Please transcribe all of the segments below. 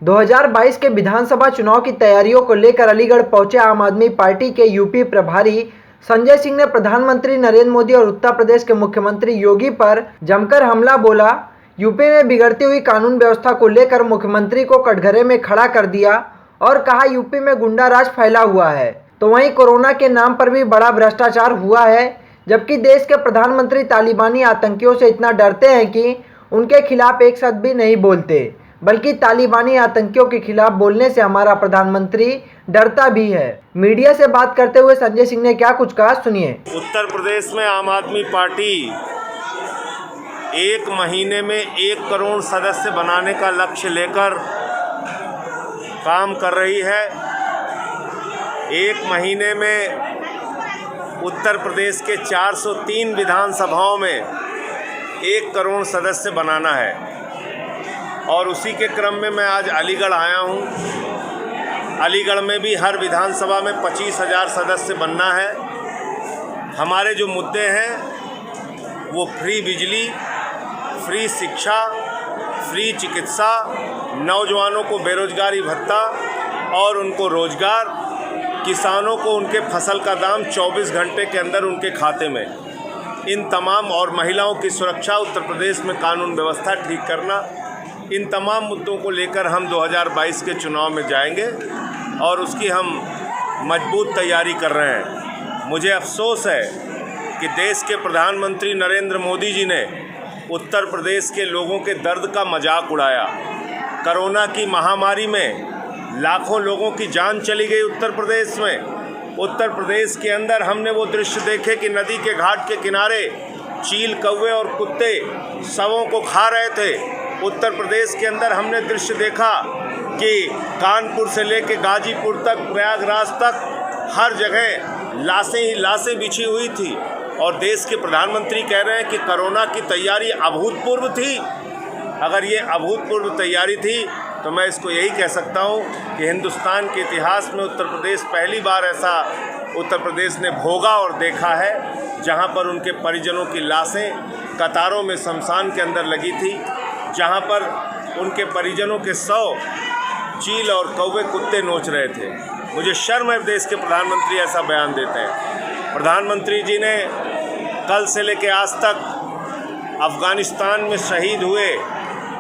2022 के विधानसभा चुनाव की तैयारियों को लेकर अलीगढ़ पहुंचे आम आदमी पार्टी के यूपी प्रभारी संजय सिंह ने प्रधानमंत्री नरेंद्र मोदी और उत्तर प्रदेश के मुख्यमंत्री योगी पर जमकर हमला बोला। यूपी में बिगड़ती हुई कानून व्यवस्था को लेकर मुख्यमंत्री को कटघरे में खड़ा कर दिया और कहा यूपी में गुंडा राज फैला हुआ है, तो वहीं कोरोना के नाम पर भी बड़ा भ्रष्टाचार हुआ है। जबकि देश के प्रधानमंत्री तालिबानी आतंकियों से इतना डरते हैं कि उनके खिलाफ एक शब्द भी नहीं बोलते, बल्कि तालिबानी आतंकियों के खिलाफ बोलने से हमारा प्रधानमंत्री डरता भी है। मीडिया से बात करते हुए संजय सिंह ने क्या कुछ कहा, सुनिए। उत्तर प्रदेश में आम आदमी पार्टी 1 महीने में 1 करोड़ सदस्य बनाने का लक्ष्य लेकर काम कर रही है। 1 महीने में उत्तर प्रदेश के 403 विधानसभाओं में 1 करोड़ सदस्य बनाना है और उसी के क्रम में मैं आज अलीगढ़ आया हूँ। अलीगढ़ में भी हर विधानसभा में 25,000 सदस्य बनना है। हमारे जो मुद्दे हैं वो फ्री बिजली, फ्री शिक्षा, फ्री चिकित्सा, नौजवानों को बेरोजगारी भत्ता और उनको रोजगार, किसानों को उनके फसल का दाम 24 घंटे के अंदर उनके खाते में, इन तमाम और महिलाओं की सुरक्षा, उत्तर प्रदेश में कानून व्यवस्था ठीक करना, इन तमाम मुद्दों को लेकर हम 2022 के चुनाव में जाएंगे और उसकी हम मजबूत तैयारी कर रहे हैं। मुझे अफसोस है कि देश के प्रधानमंत्री नरेंद्र मोदी जी ने उत्तर प्रदेश के लोगों के दर्द का मजाक उड़ाया। कोरोना की महामारी में लाखों लोगों की जान चली गई उत्तर प्रदेश में। उत्तर प्रदेश के अंदर हमने वो दृश्य देखे कि नदी के घाट के किनारे चील, कौवे और कुत्ते शवों को खा रहे थे। उत्तर प्रदेश के अंदर हमने दृश्य देखा कि कानपुर से लेकर गाजीपुर तक, प्रयागराज तक हर जगह लाशें ही लाशें बिछी हुई थी और देश के प्रधानमंत्री कह रहे हैं कि कोरोना की तैयारी अभूतपूर्व थी। अगर ये अभूतपूर्व तैयारी थी तो मैं इसको यही कह सकता हूँ कि हिंदुस्तान के इतिहास में उत्तर प्रदेश पहली बार ऐसा उत्तर प्रदेश ने भोगा और देखा है जहाँ पर उनके परिजनों की लाशें कतारों में शमशान के अंदर लगी थी, जहाँ पर उनके परिजनों के 100 चील और कौवे कुत्ते नोच रहे थे। मुझे शर्म है देश के प्रधानमंत्री ऐसा बयान देते हैं। प्रधानमंत्री जी ने कल से लेकर आज तक अफ़गानिस्तान में शहीद हुए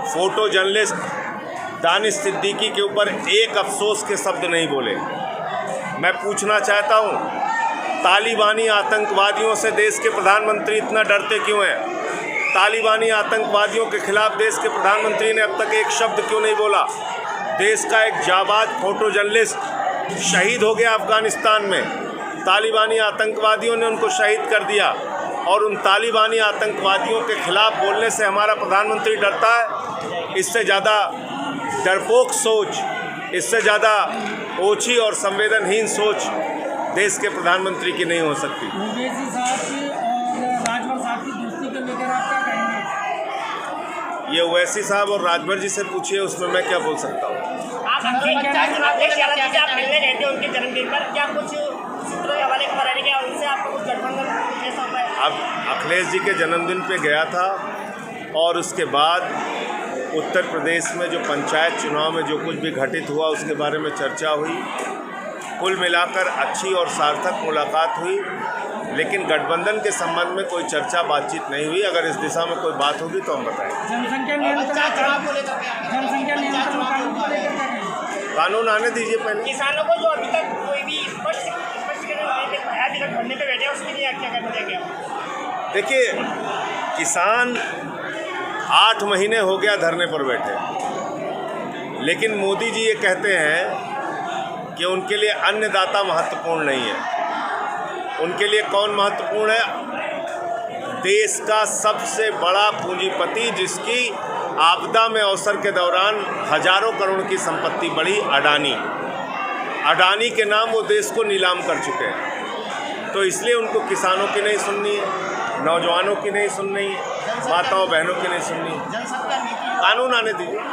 फ़ोटो जर्नलिस्ट दानिश सिद्दीकी के ऊपर एक अफसोस के शब्द नहीं बोले। मैं पूछना चाहता हूँ, तालिबानी आतंकवादियों से देश के प्रधानमंत्री इतना डरते क्यों हैं? तालिबानी आतंकवादियों के खिलाफ देश के प्रधानमंत्री ने अब तक एक शब्द क्यों नहीं बोला? देश का एक जाबाज फोटो जर्नलिस्ट शहीद हो गया अफ़गानिस्तान में। तालिबानी आतंकवादियों ने उनको शहीद कर दिया और उन तालिबानी आतंकवादियों के खिलाफ बोलने से हमारा प्रधानमंत्री डरता है? इससे ज़्यादा डरपोक सोच, इससे ज़्यादा ओछी और संवेदनहीन सोच देश के प्रधानमंत्री की नहीं हो सकती। योगी साहब की और राजभर साहब की दोस्ती को लेकर आप क्या कहेंगे? ये ओवैसी साहब और राजभर जी से पूछिए, उसमें मैं क्या बोल सकता हूँ। मिलने रहते उनके जन्मदिन पर क्या कुछ सूत्रों के हवाले कराने के उनसे आपको कुछ गठबंधन कैसा होता है? अब अखिलेश जी के जन्मदिन पे गया था और उसके बाद उत्तर प्रदेश में जो पंचायत चुनाव में जो कुछ भी घटित हुआ उसके बारे में चर्चा हुई। कुल मिलाकर अच्छी और सार्थक मुलाकात हुई, लेकिन गठबंधन के संबंध में कोई चर्चा बातचीत नहीं हुई। अगर इस दिशा में कोई बात होगी तो हम बताएंगे। जनसंख्या नियंत्रण कानून आने दीजिए पहले। किसानों को जो अभी तक कोई भी स्पष्ट धरने पे बैठे उसके लिए क्या करना चाहिए? देखिए, किसान 8 महीने हो गया धरने पर बैठे, लेकिन मोदी जी ये कहते हैं कि उनके लिए अन्नदाता महत्वपूर्ण नहीं है। उनके लिए कौन महत्वपूर्ण है? देश का सबसे बड़ा पूंजीपति जिसकी आपदा में अवसर के दौरान हजारों करोड़ की संपत्ति बढ़ी, अडानी के नाम वो देश को नीलाम कर चुके हैं। तो इसलिए उनको किसानों की नहीं सुननी है, नौजवानों की नहीं सुननी है, माताओं बहनों की नहीं सुननी है। कानून आने दीजिए।